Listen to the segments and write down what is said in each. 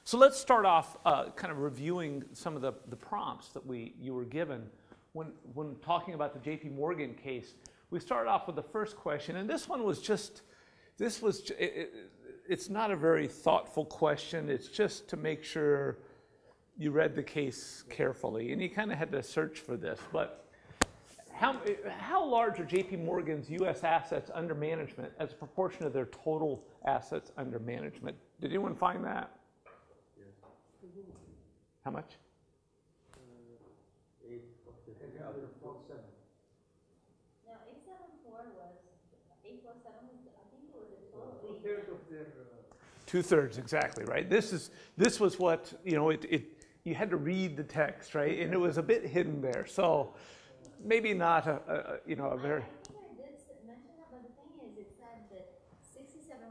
So let's start off kind of reviewing some of the prompts that you were given when talking about the JPMorgan case. We started off with the first question, and this one was just, it's not a very thoughtful question. It's just to make sure you read the case carefully, and you kind of had to search for this. But how large are JPMorgan's U.S. assets under management as a proportion of their total assets under management? Did anyone find that? How much? 847. No, 874 was, 847 was, I think it was a total. Two-thirds of their... Two-thirds, exactly, right? This was what, you know, you had to read the text, right? And it was a bit hidden there. So maybe not a very... I think I did mention that, but the thing is, it said that 67%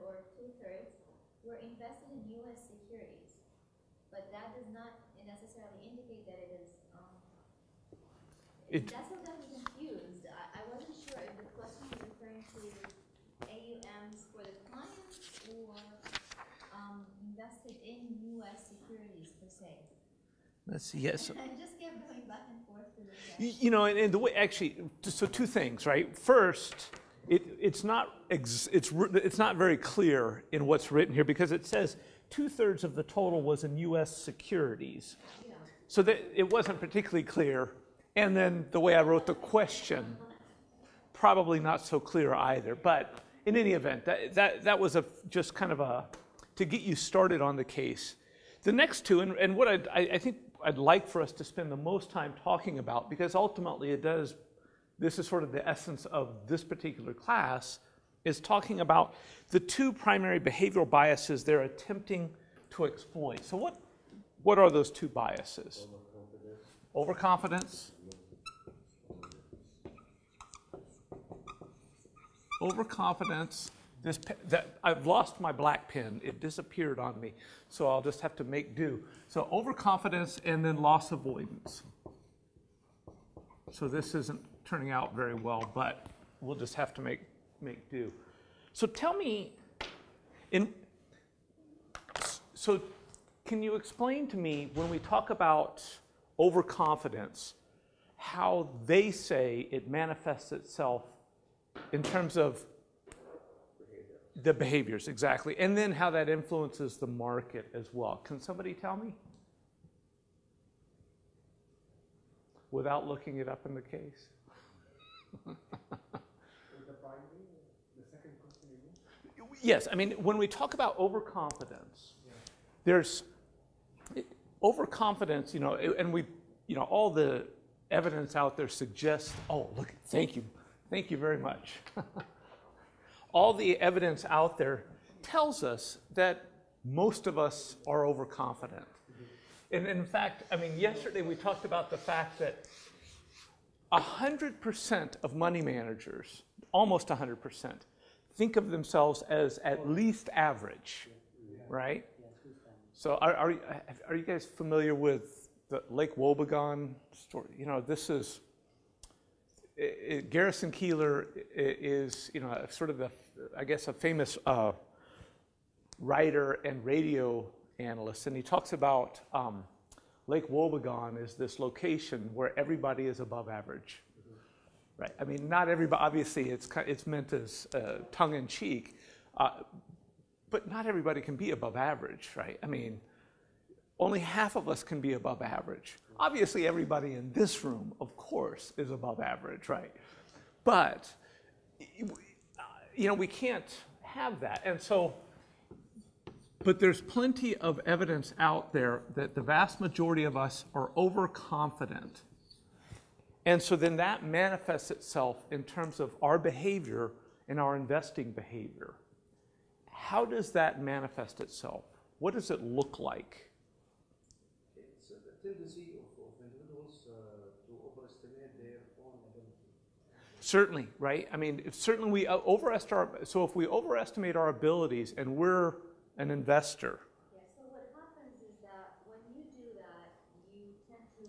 or two-thirds were invested in U.S. securities. But that does not necessarily indicate that it is, that's what got me confused. I wasn't sure if the question was referring to AUMs for the clients or invested in U.S. securities per se. Let's see, yes. I just kept going back and forth to the You know, and the way, actually, so two things, right? First, it's not very clear in what's written here because it says two-thirds of the total was in U.S. securities. Yeah. So that it wasn't particularly clear. And then the way I wrote the question, probably not so clear either. But in any event, that was just kind of to get you started on the case. The next two, and what I think I'd like for us to spend the most time talking about, because ultimately this is sort of the essence of this particular class, is talking about the two primary behavioral biases they're attempting to exploit. So what are those two biases? Overconfidence. Overconfidence. I've lost my black pen. It disappeared on me, so I'll just have to make do. So overconfidence and then loss avoidance. So this isn't turning out very well, but we'll just have to make do. So tell me, so can you explain to me when we talk about overconfidence, how they say it manifests itself in terms of the behaviors, exactly, and then how that influences the market as well. Can somebody tell me? Without looking it up in the case. Yes, I mean, when we talk about overconfidence, there's overconfidence, you know, and all the evidence out there suggests, oh, look, thank you very much. All the evidence out there tells us that most of us are overconfident. And in fact, I mean, yesterday we talked about the fact that 100% of money managers, almost 100%, think of themselves as at least average, right? So are you guys familiar with the Lake Wobegon story? You know, this is, Garrison Keillor is, you know, sort of I guess a famous writer and radio analyst, and he talks about Lake Wobegon is this location where everybody is above average. Right. I mean, not everybody. Obviously, it's meant as tongue-in-cheek, but not everybody can be above average, right? I mean, only half of us can be above average. Obviously, everybody in this room, of course, is above average, right? But you know, we can't have that, and so. But there's plenty of evidence out there that the vast majority of us are overconfident. And so then that manifests itself in terms of our behavior and our investing behavior. How does that manifest itself? What does it look like? It's a tendency of individuals to overestimate their own ability. Certainly, right? I mean, certainly we overestimate. So if we overestimate our abilities and we're an investor. Yeah, so what happens is that when you do that, you tend to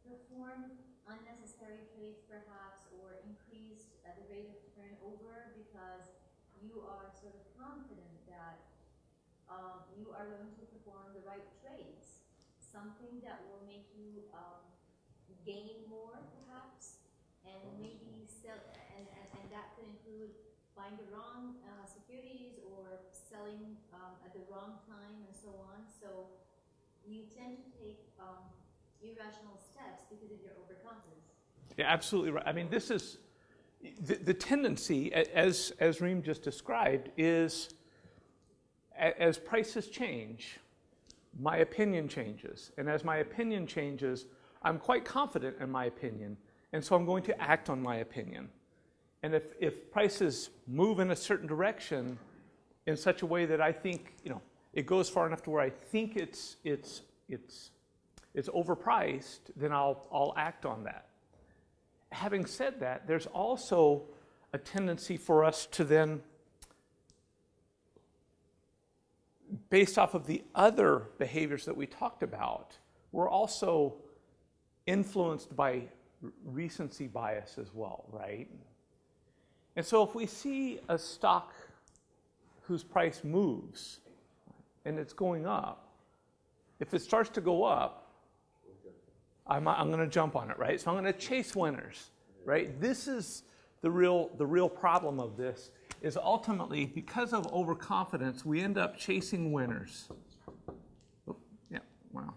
perform unnecessary trades perhaps, or increase the rate of turnover because you are sort of confident that you are going to perform the right trades, something that will make you gain more, perhaps, and maybe sell, and that could include buying the wrong securities or selling at the wrong time and so on. So you tend to take irrational steps because of your overconfidence. Yeah, absolutely right. I mean, this is the tendency, as Reem just described, is as prices change, my opinion changes. And as my opinion changes, I'm quite confident in my opinion. And so I'm going to act on my opinion. And if prices move in a certain direction in such a way that I think, it goes far enough to where I think it's overpriced, then I'll act on that. Having said that, there's also a tendency for us to then, based off of the other behaviors that we talked about, we're also influenced by recency bias as well, right? And so if we see a stock whose price moves and it's going up, if it starts to go up, I'm going to jump on it, right? So I'm going to chase winners, right? This is the real problem of this, is ultimately, because of overconfidence, we end up chasing winners. Oh, yeah, wow.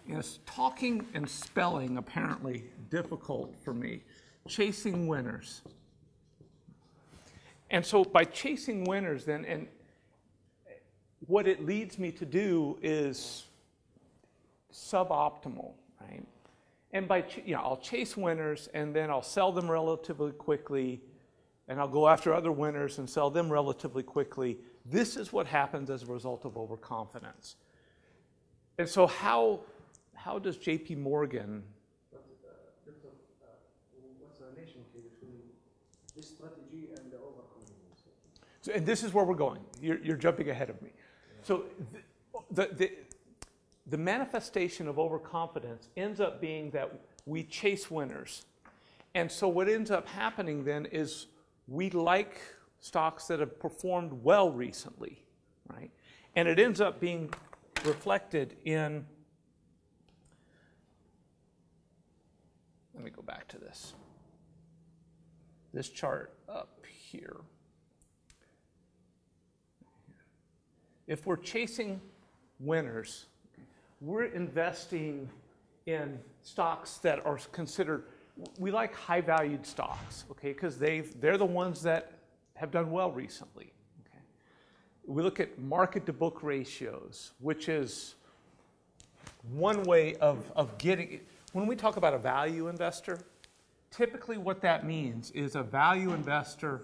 Yes, talking and spelling apparently difficult for me. Chasing winners. And so by chasing winners then, and what it leads me to do is suboptimal, right? And by, I'll chase winners and then I'll sell them relatively quickly, and I'll go after other winners and sell them relatively quickly. This is what happens as a result of overconfidence. And so how does JPMorgan... What's the relationship between this strategy and the overconfidence? So, and this is where we're going. You're jumping ahead of me. So the manifestation of overconfidence ends up being that we chase winners. And so what ends up happening then is we like stocks that have performed well recently, right? And it ends up being reflected in, let me go back to this chart up here. If we're chasing winners, we're investing in stocks that are considered, we like high-valued stocks, okay, because they're the ones that have done well recently. Okay. We look at market-to-book ratios, which is one way of getting, when we talk about a value investor, typically what that means is a value investor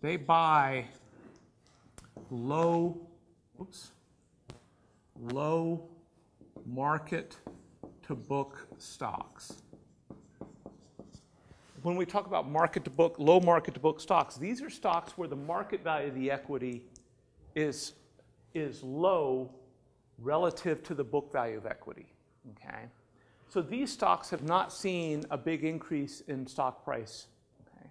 they buy low market to book stocks. When we talk about market to book, low market to book stocks, these are stocks where the market value of the equity is low relative to the book value of equity, okay? So these stocks have not seen a big increase in stock price, okay?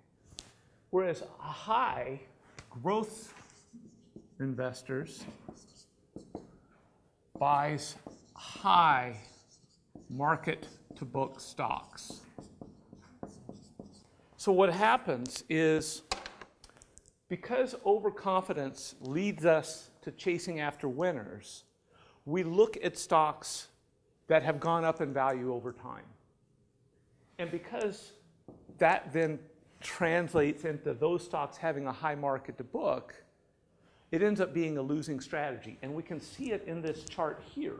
Whereas high growth investors buys high market to book stocks. So what happens is, because overconfidence leads us to chasing after winners, we look at stocks that have gone up in value over time. And because that then translates into those stocks having a high market to book, it ends up being a losing strategy. And we can see it in this chart here.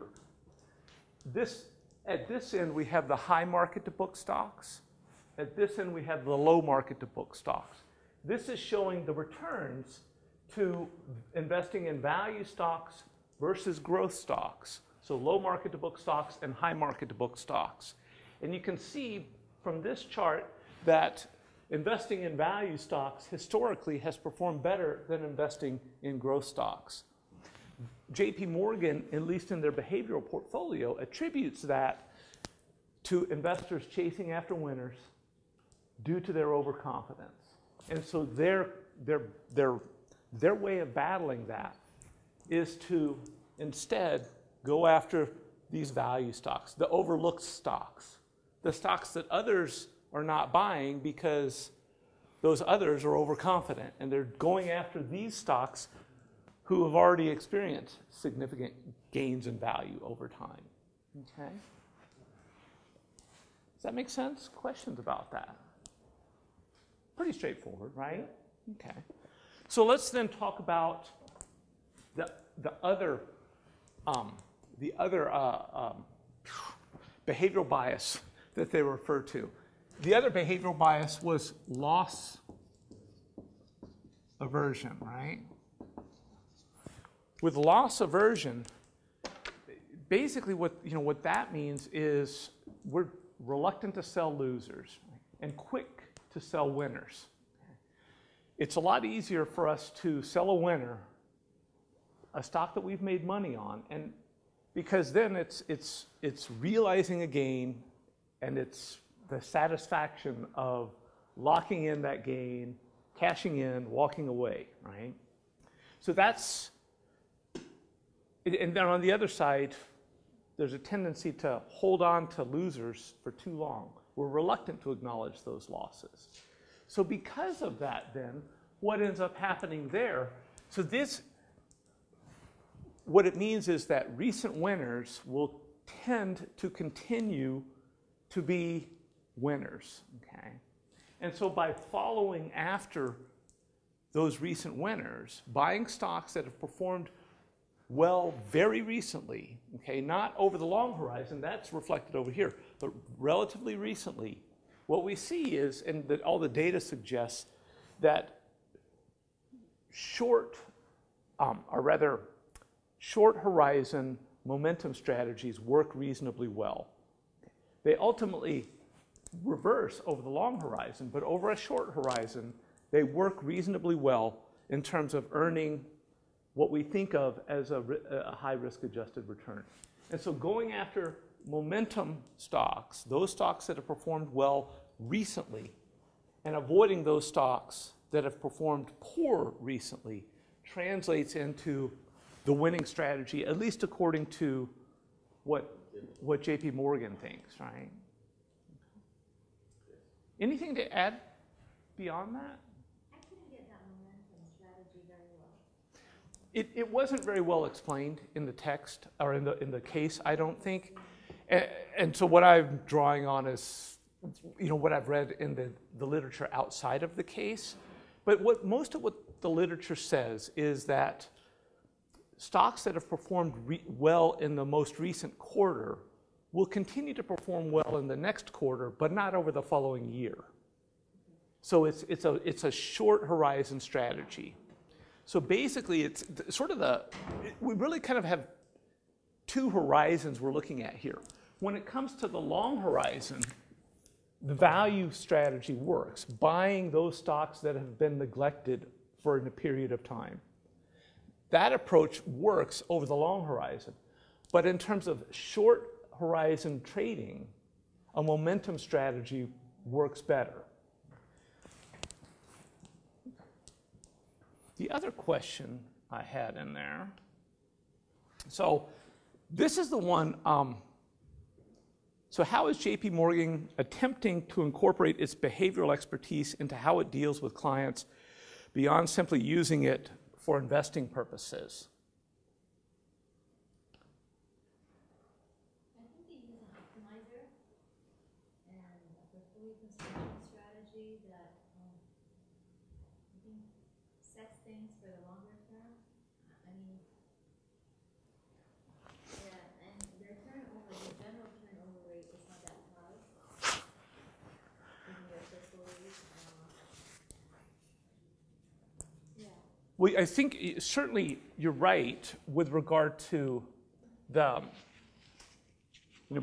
At this end, we have the high market to book stocks. At this end, we have the low market to book stocks. This is showing the returns to investing in value stocks versus growth stocks. So low market to book stocks and high market to book stocks. And you can see from this chart that investing in value stocks historically has performed better than investing in growth stocks. JPMorgan, at least in their behavioral portfolio, attributes that to investors chasing after winners due to their overconfidence. And so their way of battling that is to instead go after these value stocks, the overlooked stocks, the stocks that others are not buying because those others are overconfident, and they're going after these stocks who have already experienced significant gains in value over time. Okay? Does that make sense? Questions about that? Pretty straightforward, right? Okay. So let's then talk about the other behavioral bias that they refer to. The other behavioral bias was loss aversion, right? With loss aversion, basically what that means is we're reluctant to sell losers and quick to sell winners. It's a lot easier for us to sell a winner, a stock that we've made money on, and because then it's realizing a gain, and it's the satisfaction of locking in that gain, cashing in, walking away, right? So that's, and then on the other side, there's a tendency to hold on to losers for too long. We're reluctant to acknowledge those losses. So because of that then, what ends up happening there, so this, what it means is that recent winners will tend to continue to be winners, okay? And so by following after those recent winners, buying stocks that have performed well very recently, okay, not over the long horizon, that's reflected over here, but relatively recently, what we see is, and that all the data suggests, that short horizon momentum strategies work reasonably well. They ultimately reverse over the long horizon, but over a short horizon, they work reasonably well in terms of earning what we think of as a high risk-adjusted return. And so going after momentum stocks, those stocks that have performed well recently, and avoiding those stocks that have performed poor recently, translates into the winning strategy, at least according to what JPMorgan thinks, right? Anything to add beyond that? I couldn't get that momentum strategy very well. It wasn't very well explained in the text or in the case, I don't think. And so what I'm drawing on is, what I've read in the literature outside of the case. But most of what the literature says is that stocks that have performed well in the most recent quarter will continue to perform well in the next quarter, but not over the following year. So it's a short horizon strategy. So basically, it's sort of we really kind of have two horizons we're looking at here. When it comes to the long horizon, the value strategy works, buying those stocks that have been neglected for a period of time. That approach works over the long horizon. But in terms of short horizon trading, a momentum strategy works better. The other question I had in there, so this is the one, so how is JPMorgan attempting to incorporate its behavioral expertise into how it deals with clients beyond simply using it for investing purposes? I think they use an optimizer and a portfolio construction strategy that I think sets things for the longer term. I mean, yeah, and their turnover, the general turnover rate is not that high in their portfolios. Yeah. Well, I think certainly you're right with regard to the,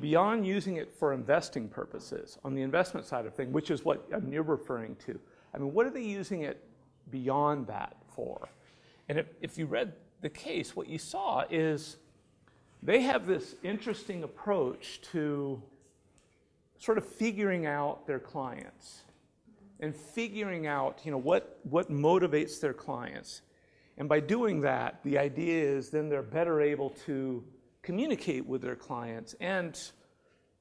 beyond using it for investing purposes, on the investment side of things, which is what you're referring to. I mean, what are they using it beyond that for? And if you read the case, what you saw is they have this interesting approach to sort of figuring out their clients. and figuring out, what motivates their clients. And by doing that, the idea is then they're better able to communicate with their clients and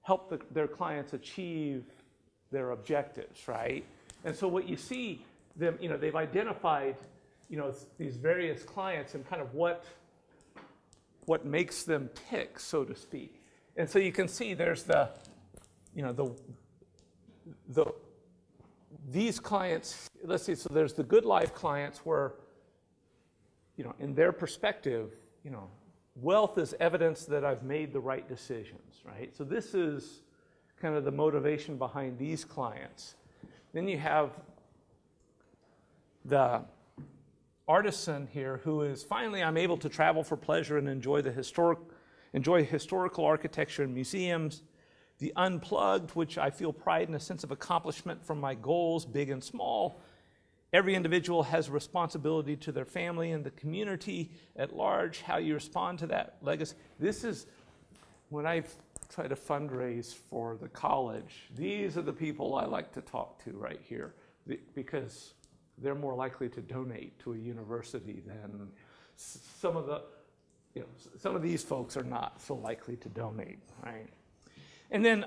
help their clients achieve their objectives, right? And so what you see them, they've identified, these various clients and kind of what makes them tick, so to speak. And so you can see there's these clients, let's see, so there's the good life clients where, in their perspective, wealth is evidence that I've made the right decisions, right? So this is kind of the motivation behind these clients. Then you have the artisan here who is, finally, I'm able to travel for pleasure and enjoy historical architecture and museums. The unplugged, which I feel pride and a sense of accomplishment from my goals, big and small. Every individual has a responsibility to their family and the community at large. How you respond to that legacy. This is when I try to fundraise for the college. These are the people I like to talk to right here, because they're more likely to donate to a university than some of these folks are not so likely to donate, right? And then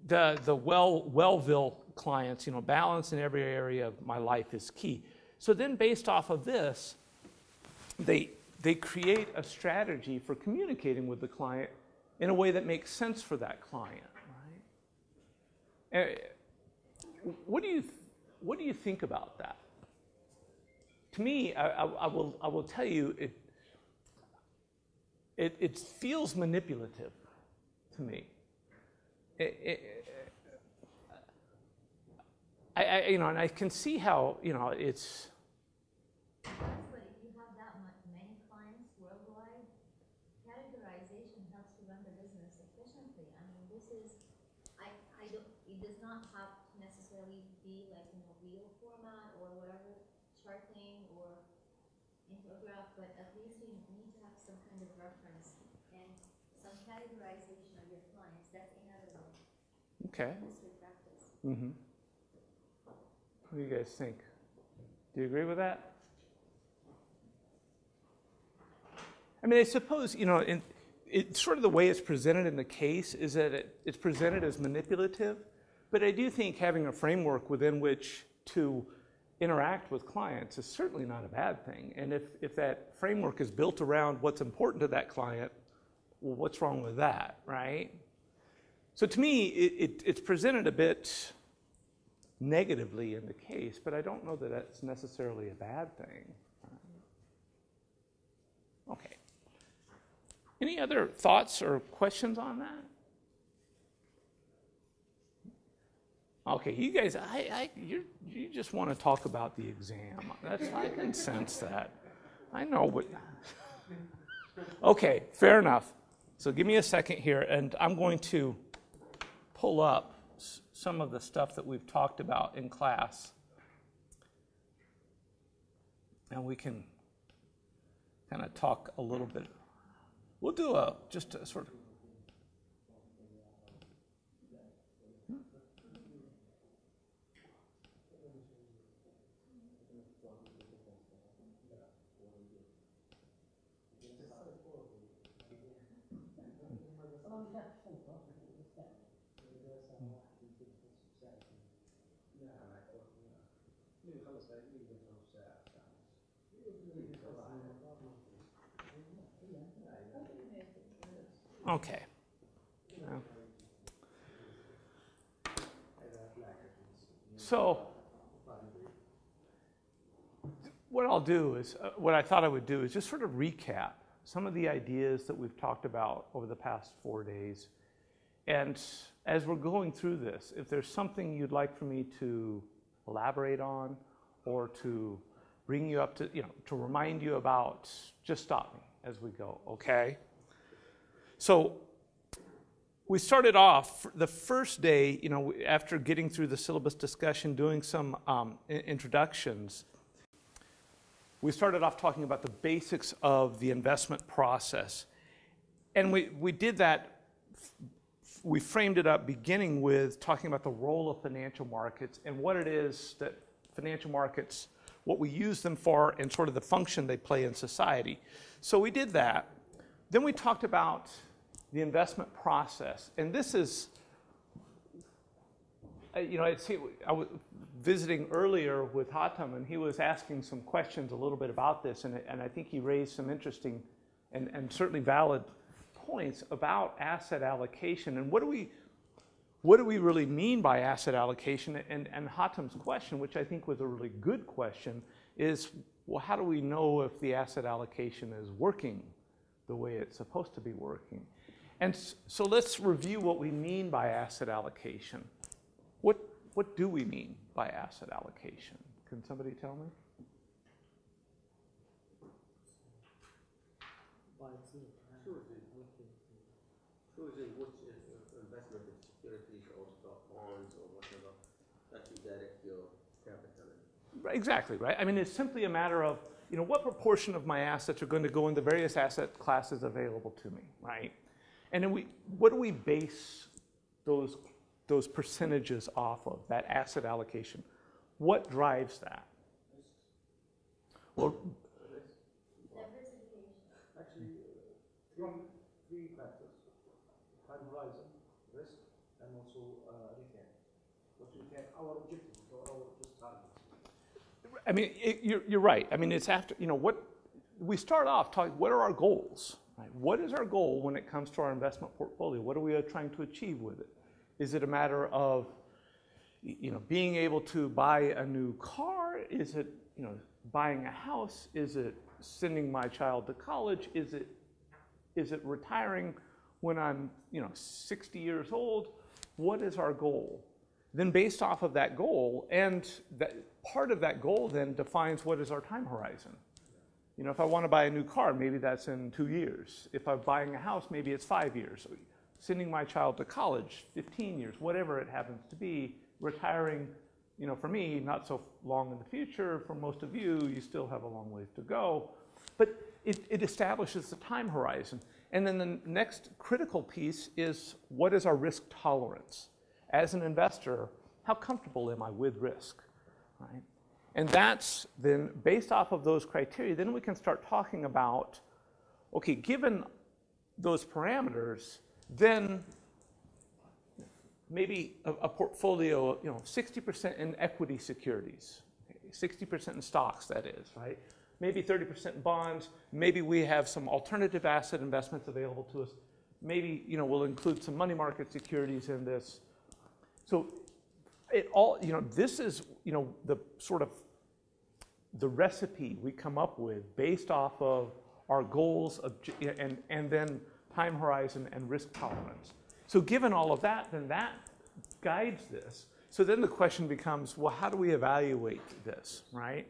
the Wellville clients, balance in every area of my life is key. So then based off of this, they create a strategy for communicating with the client in a way that makes sense for that client, right? What do you think about that? To me, I will tell you, it feels manipulative to me. And I can see how, it's. But if you have that many clients worldwide, categorization helps you run the business efficiently. I mean, it does not have to necessarily be like in a wheel format or whatever, charting or infograph, but at least you need to have some kind of reference and some categorization of your clients. That's inevitable. Okay. Industry practice. Mm-hmm. What do you guys think? Do you agree with that? I mean, I suppose, it's sort of the way it's presented in the case is that it's presented as manipulative, but I do think having a framework within which to interact with clients is certainly not a bad thing. And if that framework is built around what's important to that client, well, what's wrong with that, right? So to me, it's presented a bit negatively in the case, but I don't know that that's necessarily a bad thing. Okay. Any other thoughts or questions on that? Okay, you guys, you just want to talk about the exam. I can sense that. I know what. Okay, fair enough. So give me a second here, and I'm going to pull up some of the stuff that we've talked about in class. And we can kind of talk a little bit. We'll do just a sort of. Okay. So what I'll do is, what I thought I would do is just sort of recap some of the ideas that we've talked about over the past 4 days. And as we're going through this, if there's something you'd like for me to elaborate on or to bring you up to, to remind you about, just stop me as we go, okay? So we started off the first day, after getting through the syllabus discussion, doing some introductions. We started off talking about the basics of the investment process. And we did that we framed it up beginning with talking about the role of financial markets and what it is that financial markets, what we use them for, and sort of the function they play in society. So we did that. Then we talked about the investment process. And this is, you know, I was visiting earlier with Hatem, and he was asking some questions a little bit about this, and I think he raised some interesting and certainly valid points about asset allocation. And what do we really mean by asset allocation? And Hatem's question, which I think was a really good question, is, well, how do we know if the asset allocation is working the way it's supposed to be working? And so let's review what we mean by asset allocation. What do we mean by asset allocation? Can somebody tell me? Choosing which investment in securities or stock bonds or whatever that you direct your capital in. Exactly, right? I mean, it's simply a matter of, you know, what proportion of my assets are going to go in the various asset classes available to me, right? And then what do we base those percentages off of, that asset allocation? What drives that? Well, Actually, three factors: time horizon, risk, and also return. What return? Our objectives or our just targets. I mean, you're right. I mean, it's after, you know, what we start off talking, what are our goals? Right? What is our goal when it comes to our investment portfolio? What are we trying to achieve with it? Is it a matter of, you know, being able to buy a new car? Is it, you know, buying a house? Is it sending my child to college? Is it retiring when I'm, you know, 60 years old? What is our goal? Then based off of that goal, and that part of that goal then defines what is our time horizon. You know, if I want to buy a new car, maybe that's in 2 years. If I'm buying a house, maybe it's 5 years. Sending my child to college, 15 years, whatever it happens to be. Retiring, you know, for me, not so long in the future. For most of you, you still have a long ways to go. But it establishes the time horizon. And then the next critical piece is, what is our risk tolerance? As an investor, how comfortable am I with risk, right? And that's then, based off of those criteria, then we can start talking about, okay, given those parameters, then maybe a portfolio, you know, 60% in equity securities, 60% in stocks, that is, right? Maybe 30% in bonds. Maybe we have some alternative asset investments available to us. Maybe, you know, we'll include some money market securities in this. So it all, you know, this is, you know, the sort of the recipe we come up with based off of our goals of, and then time horizon and risk tolerance. So given all of that, then that guides this. So then the question becomes, well, how do we evaluate this, right?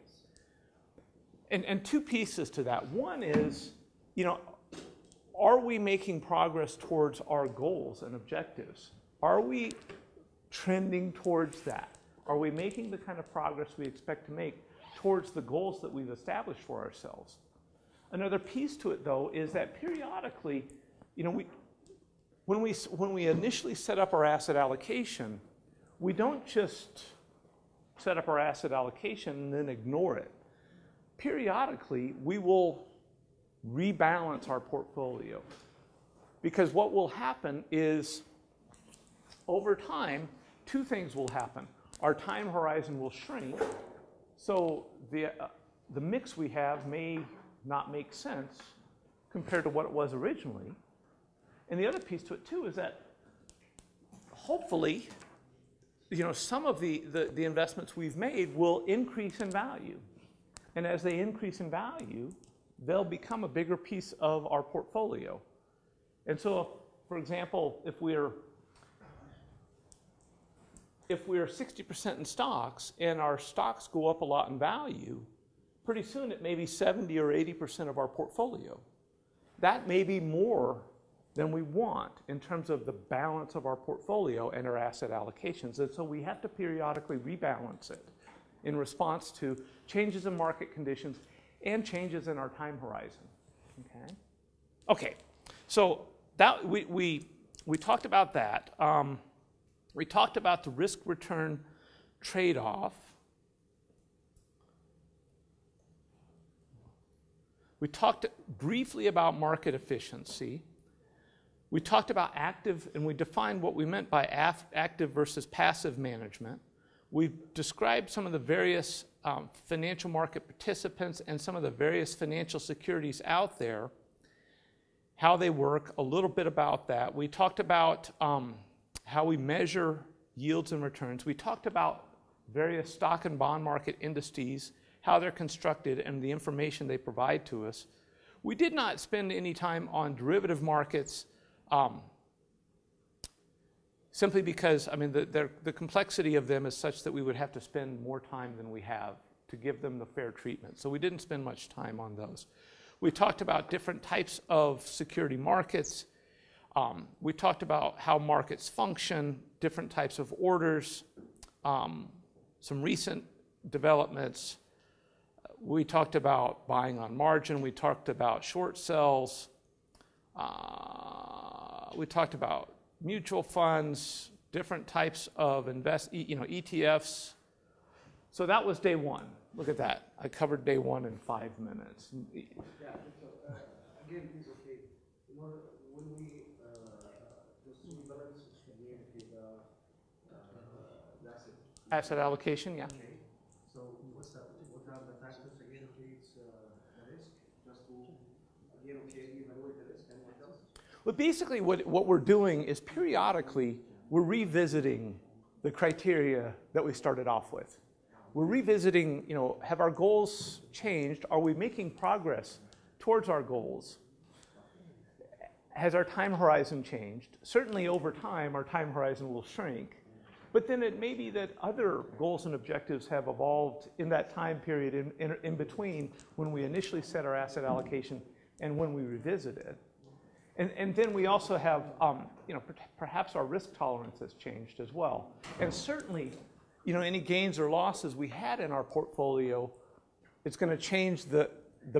And two pieces to that. One is, you know, are we making progress towards our goals and objectives? Are we trending towards that? Are we making the kind of progress we expect to make towards the goals that we've established for ourselves? Another piece to it, though, is that periodically, you know, when we initially set up our asset allocation, we don't just set up our asset allocation and then ignore it. Periodically, we will rebalance our portfolio, because what will happen is, over time, two things will happen. Our time horizon will shrink, so the mix we have may not make sense compared to what it was originally. And the other piece to it too is that hopefully, you know, some of the investments we've made will increase in value. And as they increase in value, they'll become a bigger piece of our portfolio. And so, for example, if we're 60% in stocks and our stocks go up a lot in value, pretty soon it may be 70 or 80% of our portfolio. That may be more than we want in terms of the balance of our portfolio and our asset allocations. And so we have to periodically rebalance it in response to changes in market conditions and changes in our time horizon. Okay, so that we we talked about that. We talked about the risk-return trade-off. We talked briefly about market efficiency. We talked about active, and we defined what we meant by active versus passive management. We described some of the various financial market participants and some of the various financial securities out there, how they work, a little bit about that. We talked about how we measure yields and returns. We talked about various stock and bond market indices, how they're constructed, and the information they provide to us. We did not spend any time on derivative markets, simply because, I mean, the complexity of them is such that we would have to spend more time than we have to give them the fair treatment. So we didn't spend much time on those. We talked about different types of security markets. We talked about how markets function, different types of orders, some recent developments. We talked about buying on margin. We talked about short sells. We talked about mutual funds, different types of ETFs. So that was day one. Look at that. I covered day one in 5 minutes. Yeah, so, again, please, okay, you know, when we just rebalance again the asset allocation, yeah. Okay, so what are the factors again, okay, it's the risk, just to, again, okay, evaluate the risk and what else? Well, basically what we're doing is periodically we're revisiting the criteria that we started off with. We're revisiting, you know, have our goals changed? Are we making progress towards our goals? Has our time horizon changed? Certainly over time, our time horizon will shrink. But then it may be that other goals and objectives have evolved in that time period in between when we initially set our asset allocation and when we revisit it. And then we also have, you know, perhaps our risk tolerance has changed as well. And certainly, you know, any gains or losses we had in our portfolio, it's going to change the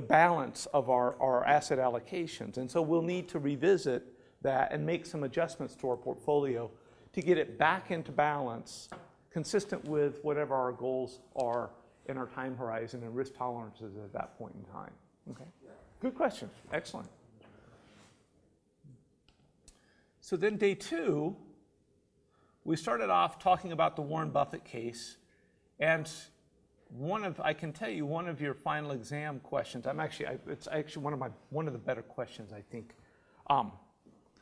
balance of our asset allocations. And so we'll need to revisit that and make some adjustments to our portfolio to get it back into balance, consistent with whatever our goals are in our time horizon and risk tolerances at that point in time. Okay, good question, excellent. So then day two, we started off talking about the Warren Buffett case, and I can tell you one of your final exam questions. It's actually one of the better questions, I think.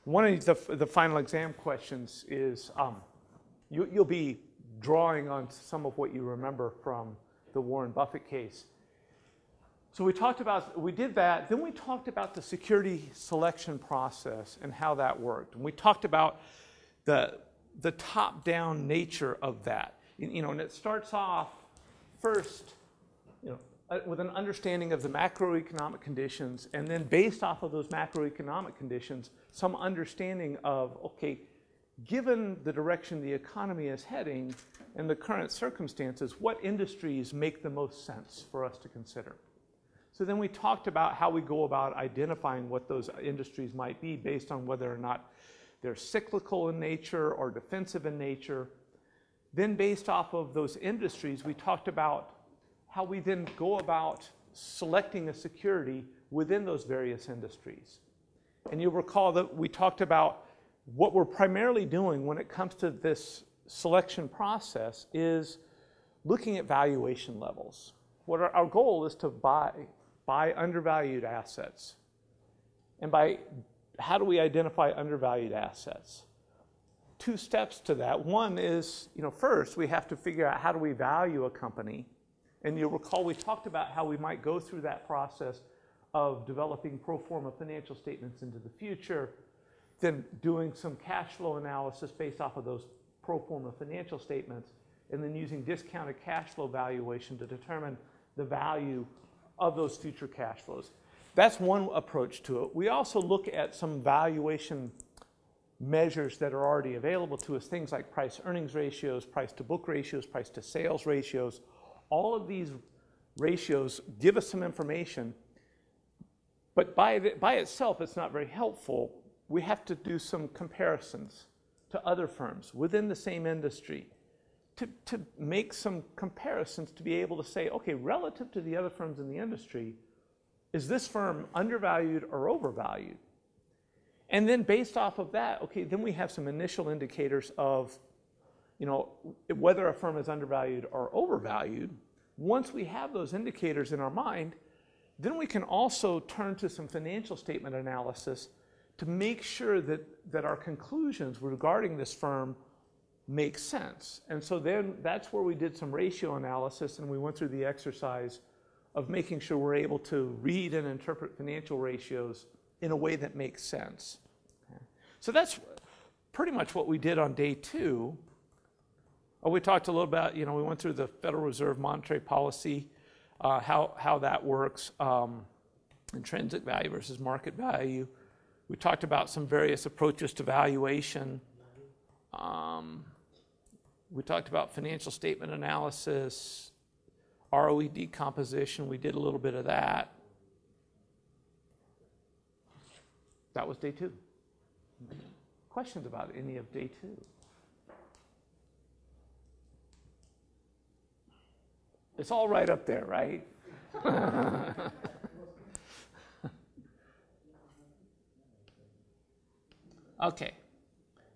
One of the final exam questions is you'll be drawing on some of what you remember from the Warren Buffett case. So we did that. Then we talked about the security selection process and how that worked, and we talked about the top-down nature of that. You know, and it starts off first, you know, with an understanding of the macroeconomic conditions, and then based off of those macroeconomic conditions, some understanding of, okay, given the direction the economy is heading and the current circumstances, what industries make the most sense for us to consider? So then we talked about how we go about identifying what those industries might be based on whether or not they're cyclical in nature or defensive in nature. Then based off of those industries, we talked about how we then go about selecting a security within those various industries. And you'll recall that we talked about what we're primarily doing when it comes to this selection process is looking at valuation levels. Our goal is to buy undervalued assets. And how do we identify undervalued assets? 2 steps to that. One is, you know, first we have to figure out how do we value a company. And you'll recall we talked about how we might go through that process of developing pro forma financial statements into the future, then doing some cash flow analysis based off of those pro forma financial statements, and then using discounted cash flow valuation to determine the value of those future cash flows. That's one approach to it. We also look at some valuation measures that are already available to us, things like price-earnings ratios, price-to-book ratios, price-to-sales ratios. All of these ratios give us some information, but by itself it's not very helpful. we have to do some comparisons to other firms within the same industry to make some comparisons to be able to say, okay, relative to the other firms in the industry, is this firm undervalued or overvalued? And then based off of that, okay, then we have some initial indicators of, you know, whether a firm is undervalued or overvalued. Once we have those indicators in our mind, then we can also turn to some financial statement analysis to make sure that our conclusions regarding this firm make sense. And so then that's where we did some ratio analysis, and we went through the exercise of making sure we're able to read and interpret financial ratios in a way that makes sense. Okay. So that's pretty much what we did on day 2. We talked a little about, you know, we went through the Federal Reserve monetary policy, how that works, intrinsic value versus market value. We talked about some various approaches to valuation. We talked about financial statement analysis, ROE decomposition. We did a little bit of that. That was day 2. Questions about any of day 2? It's all right up there, right? Okay.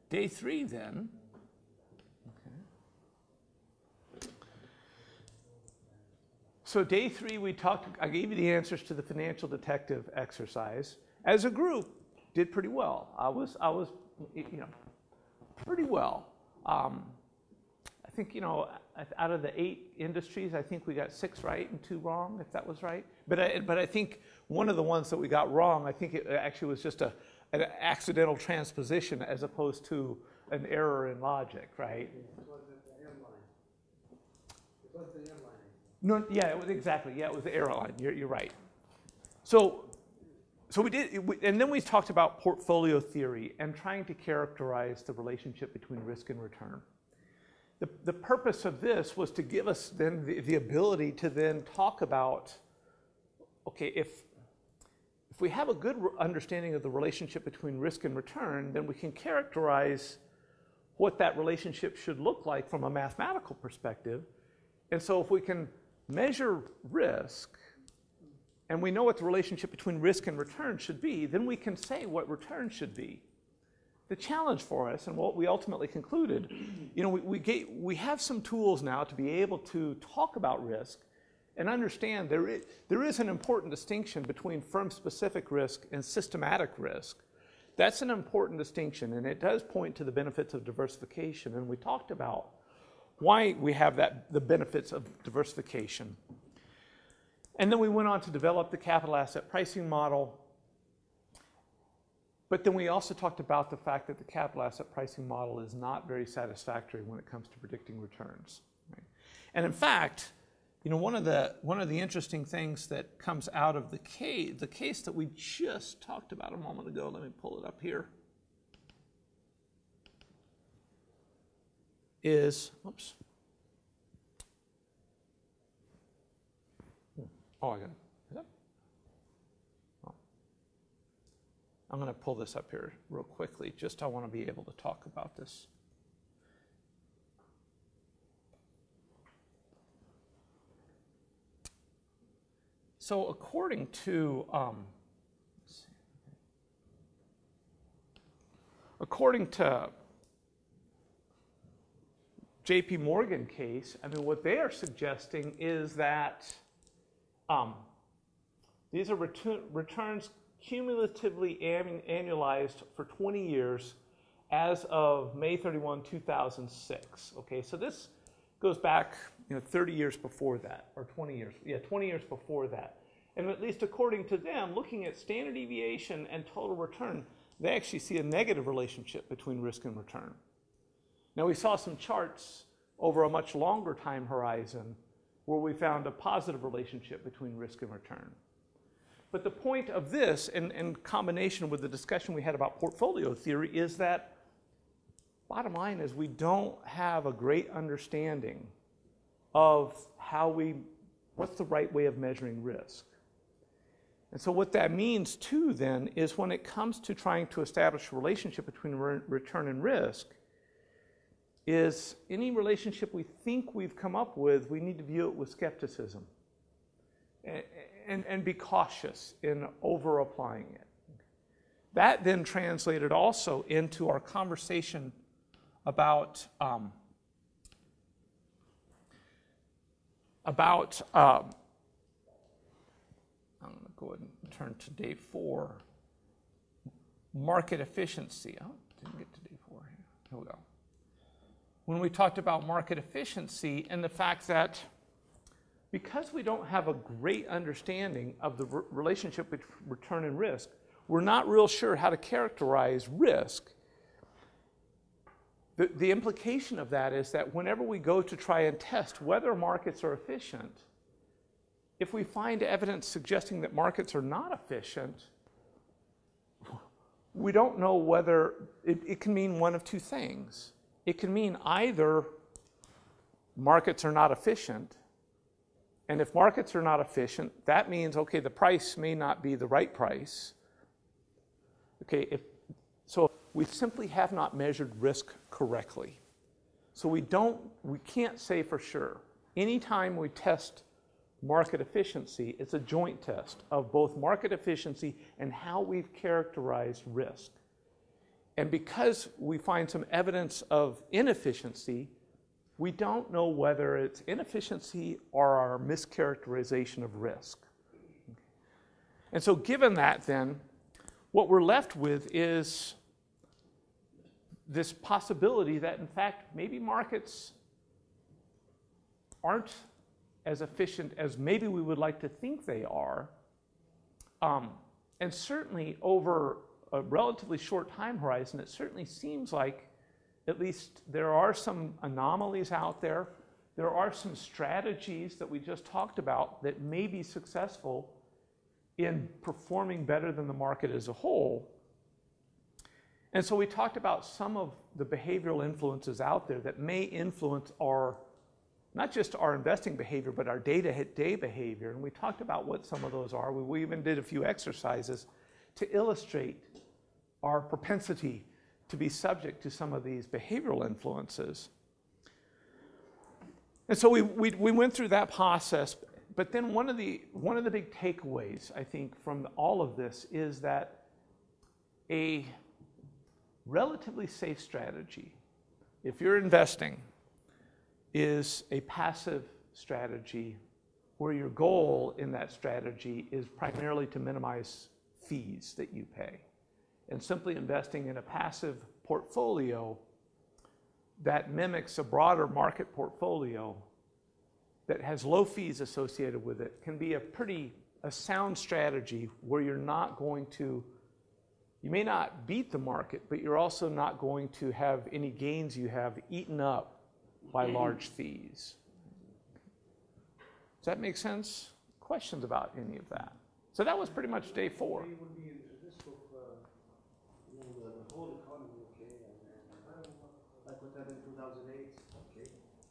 Day 3 then. Okay. So day 3 I gave you the answers to the financial detective exercise. As a group, did pretty well. I was you know, pretty well. I think, you know, out of the 8 industries, I think we got 6 right and 2 wrong, if that was right. But I think one of the ones that we got wrong, I think it actually was just an accidental transposition as opposed to an error in logic, right? It was the airline. It was the airline. No, yeah, it was exactly. Yeah, it was the airline. You're right. So we did, and then we talked about portfolio theory and trying to characterize the relationship between risk and return. The purpose of this was to give us then the ability to then talk about, okay, if we have a good understanding of the relationship between risk and return, then we can characterize what that relationship should look like from a mathematical perspective. And so if we can measure risk, and we know what the relationship between risk and return should be, then we can say what return should be. The challenge for us, and what we ultimately concluded, you know, we have some tools now to be able to talk about risk and understand there is an important distinction between firm-specific risk and systematic risk. That's an important distinction, and it does point to the benefits of diversification. And we talked about why we have the benefits of diversification. And then we went on to develop the capital asset pricing model. But then we also talked about the fact that the capital asset pricing model is not very satisfactory when it comes to predicting returns. Right? And in fact, you know, one of the interesting things that comes out of the case that we just talked about a moment ago, let me pull it up here, is, oops. Oh, I got it. Is that? Oh. I'm going to pull this up here real quickly. Just I want to be able to talk about this. So according to JPMorgan Case, I mean, what they are suggesting is that these are returns cumulatively annualized for 20 years as of May 31, 2006. Okay, so this goes back, you know, 30 years before that, or 20 years. Yeah, 20 years before that. And at least according to them, looking at standard deviation and total return, they actually see a negative relationship between risk and return. Now, we saw some charts over a much longer time horizon where we found a positive relationship between risk and return. But the point of this, in combination with the discussion we had about portfolio theory, is that bottom line is we don't have a great understanding of what's the right way of measuring risk. And so what that means too then is when it comes to trying to establish a relationship between return and risk, is any relationship we think we've come up with, we need to view it with skepticism and be cautious in over-applying it. That then translated also into our conversation about I'm going to go ahead and turn to day 4, market efficiency. Oh, didn't get to day 4 here. Here we go. When we talked about market efficiency and the fact that because we don't have a great understanding of the relationship between return and risk, we're not real sure how to characterize risk. The implication of that is that whenever we go to try and test whether markets are efficient, if we find evidence suggesting that markets are not efficient, we don't know whether it can mean one of two things. It can mean either markets are not efficient, and if markets are not efficient, that means, okay, the price may not be the right price. Okay, so we simply have not measured risk correctly. So we can't say for sure. Anytime we test market efficiency, it's a joint test of both market efficiency and how we've characterized risk. And because we find some evidence of inefficiency, we don't know whether it's inefficiency or our mischaracterization of risk. And so given that then, what we're left with is this possibility that in fact maybe markets aren't as efficient as maybe we would like to think they are. And certainly over a relatively short time horizon, it certainly seems like at least there are some anomalies out there. There are some strategies that we just talked about that may be successful in performing better than the market as a whole. And so we talked about some of the behavioral influences out there that may influence not just our investing behavior, but our day-to-day behavior. And we talked about what some of those are. We even did a few exercises to illustrate our propensity to be subject to some of these behavioral influences. And so we went through that process, but then one of the big takeaways, I think, from all of this is that a relatively safe strategy, if you're investing, is a passive strategy where your goal in that strategy is primarily to minimize fees that you pay. And simply investing in a passive portfolio that mimics a broader market portfolio that has low fees associated with it can be a sound strategy where you're not going to, you may not beat the market, but you're also not going to have any gains you have eaten up by large fees. Does that make sense? Questions about any of that? So that was pretty much day 4. They would be at risk of the whole economy, okay, and like what happened in 2008, okay.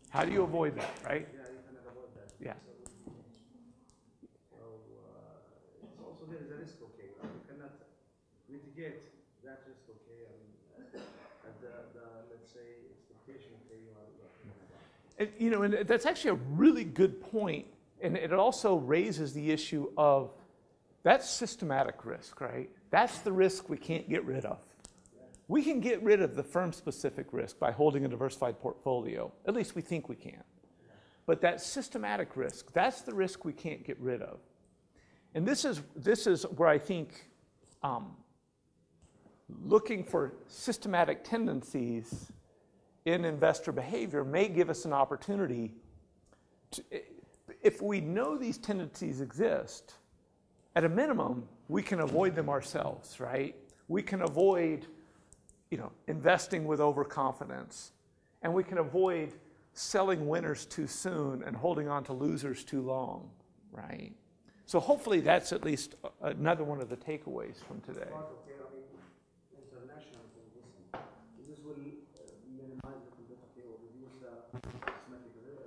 How do you avoid that, right? Yeah, you cannot avoid that. Yeah. So it's also there is a risk, okay. You cannot mitigate that risk, okay, at the let's say expectation, okay, you are talking about. And that's actually a really good point, and it also raises the issue of that's systematic risk, right? That's the risk we can't get rid of. We can get rid of the firm-specific risk by holding a diversified portfolio. At least we think we can. But that systematic risk, that's the risk we can't get rid of. And this is where I think looking for systematic tendencies in investor behavior may give us an opportunity to, if we know these tendencies exist, at a minimum, we can avoid them ourselves, right? We can avoid, investing with overconfidence, and we can avoid selling winners too soon and holding on to losers too long, right? So hopefully that's at least another one of the takeaways from today. Okay, I mean, international investing, this will minimize the or reduce the systematic risk.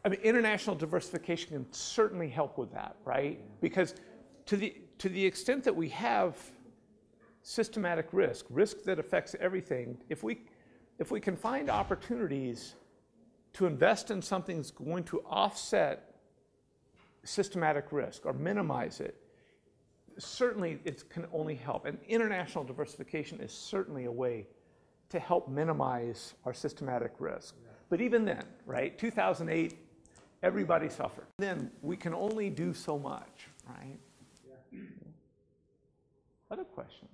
I mean, international diversification can certainly help with that, right? Because to the extent that we have systematic risk that affects everything, if we can find opportunities to invest in something that's going to offset systematic risk or minimize it, certainly it can only help. And international diversification is certainly a way to help minimize our systematic risk. But even then, right, 2008, everybody suffered. Then we can only do so much, right? Yeah. Other questions?